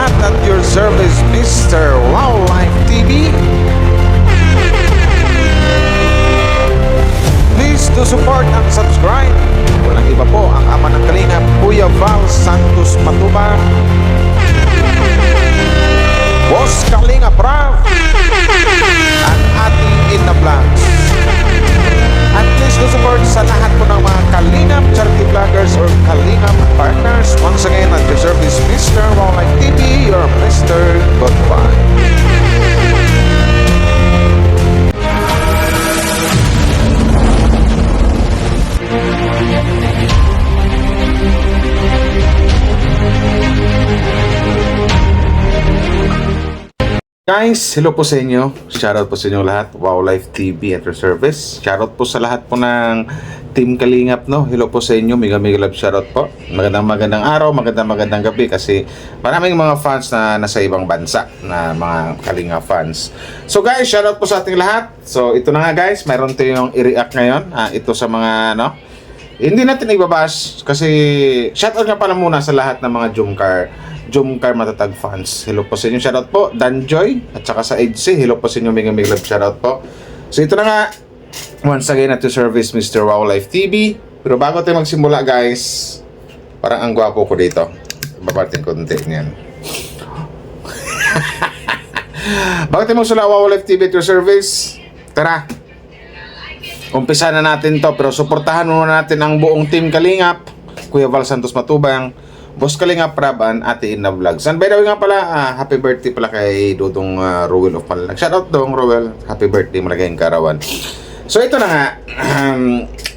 lahat at your service, Mr. Wildlife TV. Please to support and subscribe. Walang iba po ang ama ng Kalingap, Kuya Val Santos Matubang, Boss Kalinga Prav, at ating Ina Vlogs. At please to support sa lahat po ng mga Kalingap charity vloggers or Kalingap partners. Once again, at your service, Mr. Wildlife TV, your Mr. Goodbye. Guys, hello po sa inyo. Shoutout po sa inyo lahat. Wildlife TV at your service. Shoutout po sa lahat po ng Team Kalingap, no? Hello po sa inyo. Mega love shoutout po. Magandang araw, magandang gabi kasi maraming mga fans na nasa ibang bansa na mga Kalingap fans. So guys, shoutout po sa ating lahat. So ito na nga guys, mayroon tayong i-react ngayon. Ito sa mga hindi natin ibabash kasi shoutout nga pala muna sa lahat ng mga Jomcar Matatag fans. Hello po sa inyo, shoutout po Danjoy at saka sa Edse. Hello po sa inyo, mega love shoutout po. So ito na nga, once again at your service, Mr. Wildlife TV. Pero bago tayo magsimula guys, parang ang gwapo ko dito. Babating konti niyan. Bago tayo magsimula, Wildlife TV at your service, tara, umpisa na natin to. Pero suportahan muna natin ang buong Team Kalingap, Kuya Val Santos Matubang, Boss Kalinga Praban, Ate Ina Vlogs. And by the way nga pala, happy birthday pala kay Dudong Rowell of Palalag. Shoutout dong Rowell, happy birthday, malagayang karawan. So ito na nga,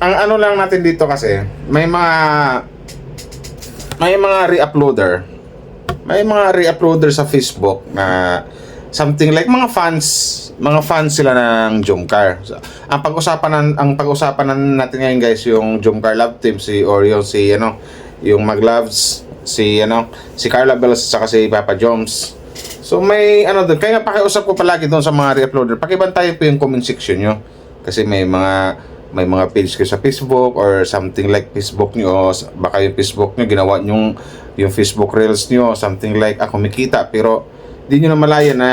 ang ano lang natin dito kasi, may mga re-uploader sa Facebook na something like mga fans sila ng Jomcar. So, ang pag-usapan natin ngayon guys, yung Jomcar Love Team, yung Magloves, si Carla Bells at si Papa Joms. So may doon, kaya nga pakiusap ko palagi doon sa mga re-uploader, pakibantayan po yung comment section nyo kasi may mga page kayo sa Facebook or something like Facebook nyo, o baka yung Facebook nyo ginawa nyo yung Facebook Reels nyo, something like kumikita pero di nyo na malaya na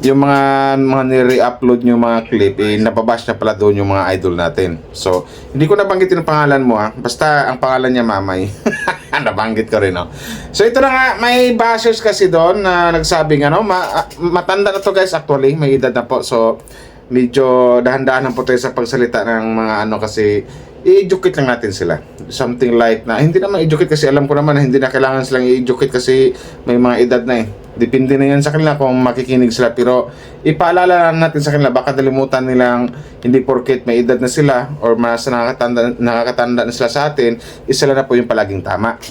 yung mga nire-upload nyo mga clip, nababash na pala doon yung mga idol natin. So, hindi ko nabanggitin ang pangalan mo basta ang pangalan niya Mamay. Nabanggit ko rin So, ito na nga, may bashers kasi doon na nagsabing matanda na to guys actually, may edad na po. So, medyo dahan-dahan po tayo sa pagsalita ng mga kasi i-educate lang natin sila. Something like na, hindi naman i-educate kasi alam ko naman na hindi na kailangan silang i-educate kasi may mga edad na Depende na yan sa kanila kung makikinig sila. Pero ipaalala natin sa kanila, baka nalimutan nilang hindi porket may edad na sila or mas nakakatanda na sila sa atin, isa lang na po yung palaging tama.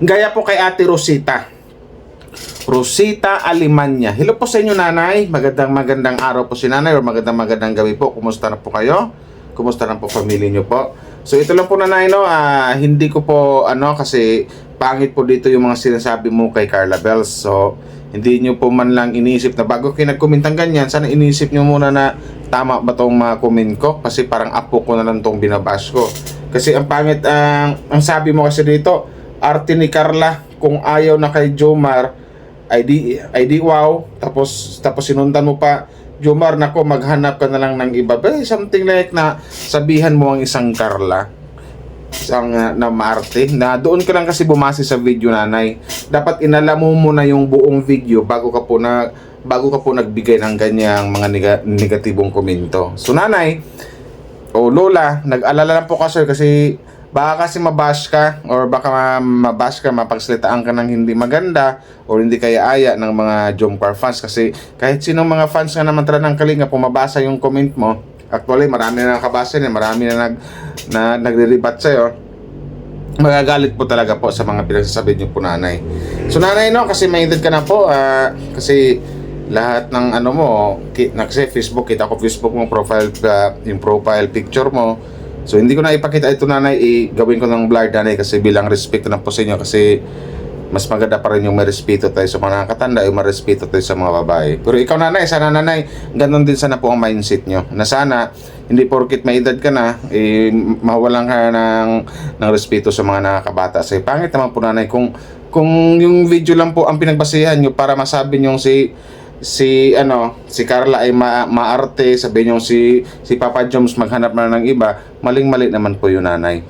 Gaya po kay Ate Rosita Alimanya. Hello po sa inyo nanay. Magandang araw po si nanay or magandang gabi po. Kumusta na po kayo? Kumusta na po family nyo po? So ito lang po nanay hindi ko po kasi pangit po dito yung mga sinasabi mo kay Carla Bells. So hindi nyo po man lang iniisip na bago kayo nagkommentang ganyan, sana iniisip nyo muna na tama ba tong mga comment ko kasi parang apo ko na lang tong binabash ko. Kasi ang pangit, ang sabi mo kasi dito, arte ni Carla kung ayaw na kay Jomar ay di wow, tapos sinundan mo pa Jomar, nako maghanap ka na lang ng iba. Something like na sabihan mo ang isang Carla, isang na maarte, na doon ka lang kasi bumase sa video nanay. Dapat inala mo muna yung buong video bago ka po nagbigay ng ganyang mga negatibong komento. So nanay o lola, nag-alala lang po kasi baka kasi mabash ka or baka mapagsalitaan ka ng hindi maganda or hindi kaya aya ng mga Jomcar fans kasi kahit sinong mga fans nga naman talaga ng Kalinga pumabasa yung comment mo, actually marami na nakabasa niya, marami na nagre-rebat sa'yo, magagalit po talaga po sa mga pinagsasabi niyo po nanay. So nanay kasi may edad ka na po kasi lahat ng kasi Facebook, kita ko Facebook mo yung profile picture mo. So hindi ko na ipakita ito nanay, gawin ko ng blur nanay kasi bilang respeto na po sa inyo kasi mas maganda pa rin yung may respeto tayo sa mga nakakatanda, yung may respeto tayo sa mga babae. Pero ikaw nanay, sana nanay, ganun din sana po ang mindset nyo. Na sana, hindi porkit may edad ka na, mawalan ka ng respeto sa mga nakakabata. Kasi pangit naman po nanay kung kung yung video lang po ang pinagbasihan nyo para masabi nyo si Carla ay maarte, sabihin nyo si Papa Joms maghanap na ng iba, maling-mali naman po yun, nanay.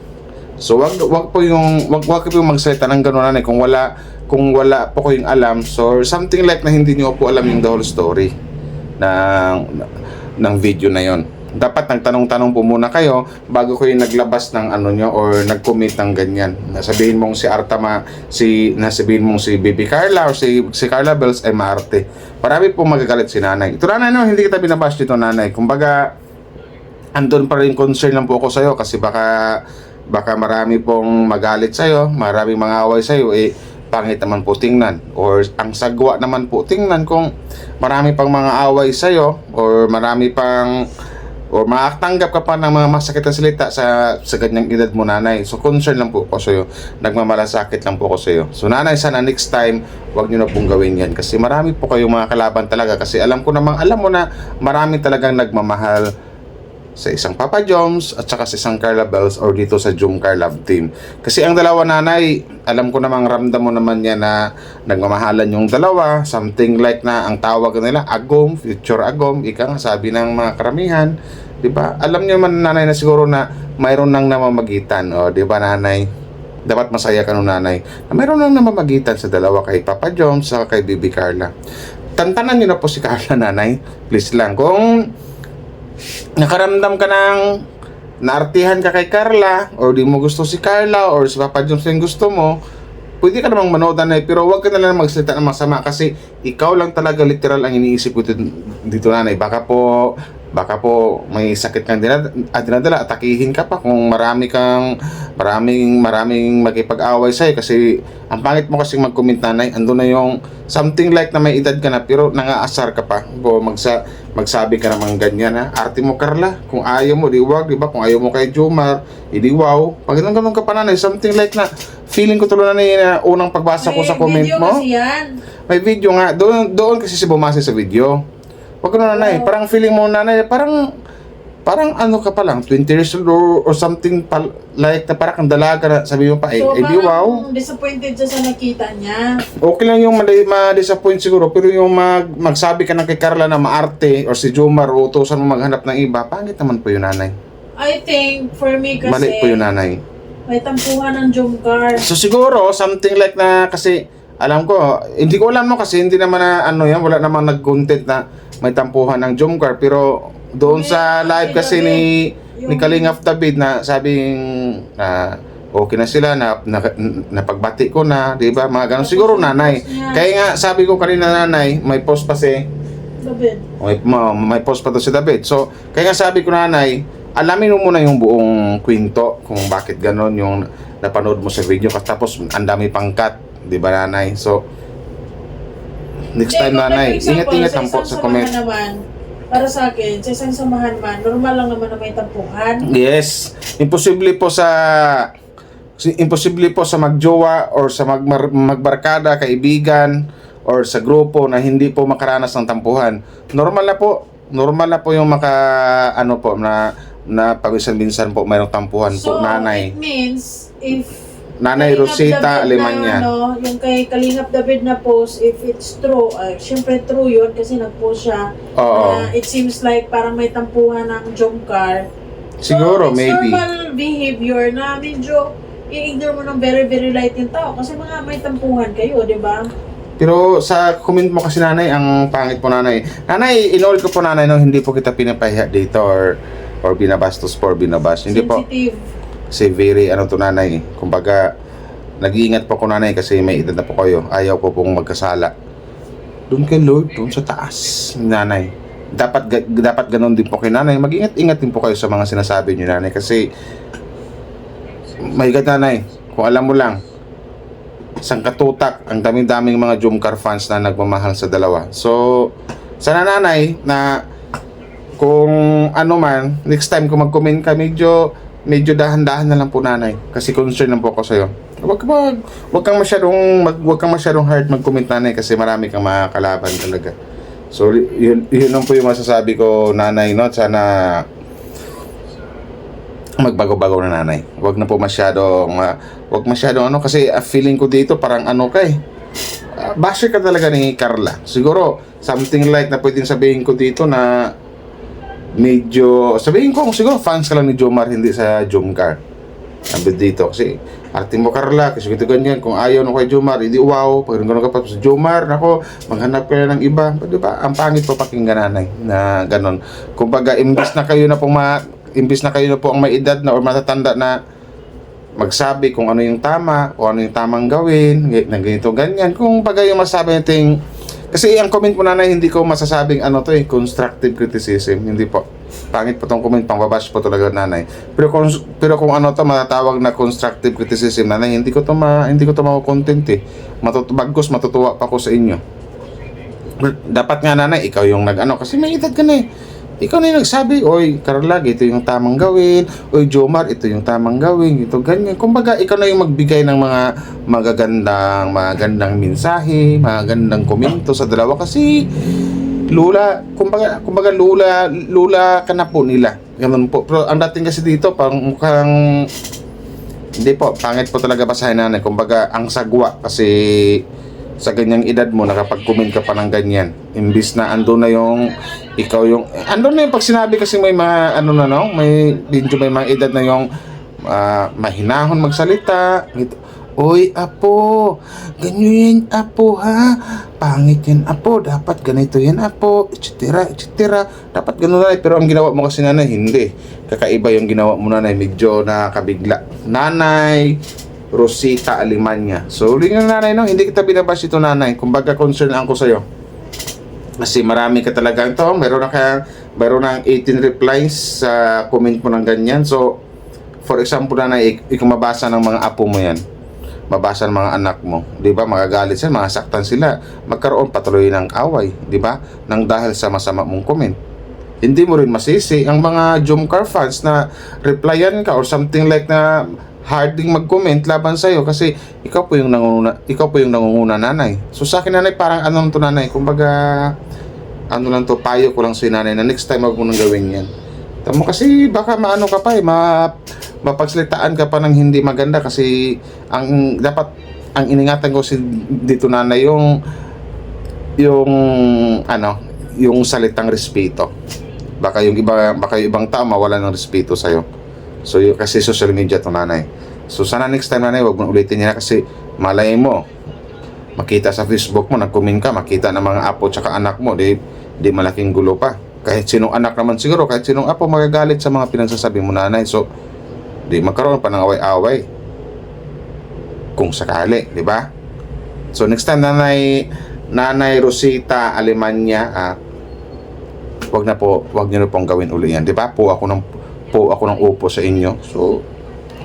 So wag po yung magsalita ng gano'n, nanay, kung wala po kayong alam, so something like na hindi niyo po alam yung the whole story ng video na yon. Dapat nagtanong-tanong po muna kayo bago kayo naglabas ng ano nyo or nag-commit ng ganyan. Nasabihin mong nasabihin mong si Baby Carla or si Carla Bells ay maarte. Marami pong magagalit si nanay. Ito, nanay, no, hindi kita binabash dito, nanay. Kumbaga, andun pa rin concern lang po ako sa'yo kasi baka marami pong magalit sa'yo, maraming mga away sa'yo, pangit naman po tingnan. Or ang sagwa naman po tingnan kung marami pang mga away sa'yo or marami pang o makatanggap ka pa ng mga masakit na salita sa ganyang edad mo, nanay. So concern lang po ako sa iyo, nagmamalasakit lang po ako sa iyo. So nanay, sana next time wag niyo na pong gawin yan kasi marami po kayong mga kalaban talaga, kasi alam mo na marami talagang nagmamahal sa isang Papa Joms at saka sa isang Carla Bells or dito sa Jomcar Love Team. Kasi ang dalawa, nanay, alam ko namang ramdam mo naman yan na nagmamahalan yung dalawa, something like na ang tawag nila agom, future agom, ika nga sabi ng mga karamihan, di ba? Alam niyo man, nanay, na siguro na mayroon nang namamagitan, o di ba, nanay? Dapat masaya ka nun, nanay, na mayroon nang namamagitan sa dalawa, kay Papa Joms sa kay Baby Carla. Tantanan niyo na po si Carla, nanay, please lang. Kung nakaramdam ka ng naartihan ka kay Carla or di mo gusto si Carla or si Papa Joms yung gusto mo, pwede ka namang manood, nanay, pero huwag ka na lang magsalita ng masama kasi ikaw lang talaga literal ang iniisip ko dito, nanay. Baka po may sakit kang dinadala, atakihin ka pa kung maraming makipag-away sa'yo kasi ang pangit mo kasi mag-comment, nanay. Ando na yung something like na may edad ka na pero nangaasar ka pa. Magsabi ka naman ganyan, ha? Arte mo, Carla. Kung ayaw mo, di wag, di ba? Kung ayaw mo kay Jomar, hindi wow. Pag ganun ka pa, nanay, something like na feeling ko tuloy, nanay, na unang pagbasa ko sa comment mo. Kasi yan. May video nga. Doon kasi si bumasa sa video. Wag na, nanay. Parang feeling mo, nanay, parang ano ka pa lang, 20 years old or something like na parang dalaga na, sabi mo pa, so, di wow. Disappointed siya sa nakita niya. Okay lang yung ma-disappoint siguro, pero yung magsabi ka na kay Carla na maarte or si Jomar o utusan mo maghanap ng iba, pangit naman po yun, nanay. I think, for me kasi, mali po yun, nanay. May tampuhan ng Jomcar. So siguro, something like na, kasi alam ko, hindi ko alam, no, kasi hindi naman na ano yan, wala namang nag-content na may tampuhan ng Jomcar, pero doon sa live kasi ni Kalingap David na sabing okay na sila, napagbati ko na, di ba? Mga ganun siguro, nanay. Kaya nga sabi ko kanina, nanay, may post pa si David. May post pa to si David. So, kaya nga sabi ko, nanay, alamin mo muna yung buong kwento kung bakit ganun yung napanood mo sa video, tapos ang dami pang cut, di ba, nanay? So, next time, nanay, ingat-ingat lang po sa comment. Para sa akin, sa isang samahan man, normal lang naman na may tampuhan. Yes. Imposible po sa magjowa or sa magbarkada, kaibigan, or sa grupo na hindi po makaranas ng tampuhan. Normal na po yung na paminsan-minsan po mayroong tampuhan po, nanay. So, it means, if Nanay Rosita Alemanya. Yung kay Kalingap David na post, if it's true, syempre true yun kasi nag-post siya. It seems like parang may tampuhan ng Jomcar. Siguro, so, maybe. Normal behavior na medyo i-ignore mo ng very, very light yung tao kasi mga may tampuhan kayo, di ba? Pero sa comment mo kasi, nanay, ang pangit po, nanay. Nanay, in-all ko po, nanay, no, hindi po kita pinapahiya dito or binabastos for binabas. Hindi po. Sensitive. Kasi very to, nanay. Kumbaga, nag-iingat po ko, nanay, kasi may edad na po kayo. Ayaw ko pong magkasala. Doon kay Lord, doon sa taas, nanay. Dapat ganun din po kay nanay. Mag-ingat-ingat din po kayo sa mga sinasabi niyo, nanay. Kasi, may nanay, kung alam mo lang, isang katutak, ang daming-daming mga Jomcar fans na nagmamahal sa dalawa. So, sana, nanay, na kung ano man, next time kung mag-comment ka, medyo dahan-dahan na lang po, nanay, kasi concern lang po ako sa'yo. Wag kang masyadong hard mag-comment, nanay, kasi marami kang mga kalaban talaga. So yun lang po yung masasabi ko, nanay, no? Sana magbago-bago na nanay. Wag masyadong ano kasi feeling ko dito parang ano kay basher ka talaga ni Carla. Siguro something like na pwedeng sabihin ko dito na medyo sabihin ko siguro fans ka lang ni Jomar hindi sa Jomcar. Sabi dito kasi arte mo Carla kasi ganito ganyan kung ayaw na kay Jomar hindi wow pag gano'n ka pa sa Jomar nako maghanap ka na ng iba di ba ang pangit pa pakinggan nanay na ganon kumbaga imbis na kayo na po ang may edad na o matatanda na magsabi kung ano yung tama o ano yung tamang gawin na ganito ganyan kung bagay yung masabi natin kasi ang comment po nanay hindi ko masasabing ano to constructive criticism hindi po pangit po tong comment pangbabash po talaga nanay pero kung ano to matatawag na constructive criticism nanay hindi ko to ma-content bagkus matutuwa pa ko sa inyo dapat nga nanay ikaw yung nag-ano kasi may edad ka na ikaw na yung nagsabi, oy, Carla, ito yung tamang gawin. Oy, Jomar, ito yung tamang gawin. Ito, ganyan. Kumbaga, ikaw na yung magbigay ng mga magagandang mensahe, magagandang komento sa dalawa. Kasi, kumbaga, lula ka na po nila. Ganun po. Pero ang dating kasi dito, parang mukhang, hindi po, pangit po talaga basahin nanay. Kumbaga, ang sagwa kasi sa ganyang edad mo nakapag-comment ka pa ng ganyan imbis na ando na yung pag sinabi kasi may mga ano na no may mga edad na yung mahinahon magsalita oy apo ganyan yan apo ha pangit yan apo dapat ganito yan apo etc dapat ganun na pero ang ginawa mo kasi nanay hindi kakaiba yung ginawa mo nanay medyo nakabigla nanay Rosita Alemania. So, uli nga nanay, no? Hindi kita binabash ito nanay. Kumbaga, concern lang ako sa'yo. Kasi marami ka talaga ito. Meron ng 18 replies sa comment mo ng ganyan. So, for example, nanay, ikaw mabasa ng mga apo mo yan. Mabasa ng mga anak mo. Di ba? Magagalit sila, masaktan sila. Magkaroon patuloy ng away. Di ba? Nang dahil sa masama mong comment. Hindi mo rin masisi ang mga Jomcar fans na replyan ka or something like na harding mag-comment laban sa'yo kasi ikaw po yung nangunguna nanay. So sa akin nanay parang ano lang to nanay, kumbaga ano lang to, payo ko lang sa nanay na next time wag mo nang gawin yan. Tamo kasi baka maano ka pa mapagsalitaan ka pa ng hindi maganda kasi ang iningatan ko dito nanay yung salitang respeto. Baka yung ibang tao mawalan ng respeto sa'yo. So, kasi social media to nanay. So, sana next time nanay, wag mo ulitin niya kasi malay mo, makita sa Facebook mo, nag-comment ka, makita ng mga apo tsaka anak mo, di malaking gulo pa. Kahit sinong anak naman siguro, kahit sinong apo magagalit sa mga pinagsasabi mo nanay. So, di magkaroon pa ng away-away. Kung sakali, di ba? So, next time Nanay Rosita Alemania, wag niyo na pong gawin uli yan. Di ba? Po ako ng upo sa inyo. So,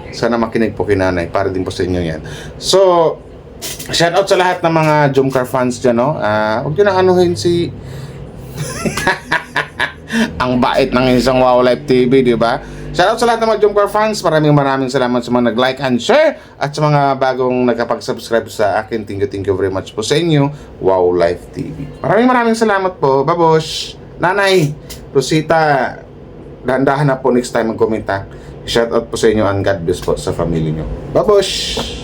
sana makinig po kay nanay para din po sa inyo yan. So, shout out sa lahat ng mga Jomcar fans dyan, no? Huwag nyo na anuhin si ang bait ng isang Wow Life TV, di ba? Shout out sa lahat ng mga Jomcar fans. Maraming salamat sa mga nag-like and share at sa mga bagong nagkapag-subscribe sa akin. Thank you very much po sa inyo, Wow Life TV. Maraming salamat po. Babush! Nanay Rosita, dahan-dahan na po next time mag-comment ha. Shout out po sa inyo and God bless po sa family nyo. Babush!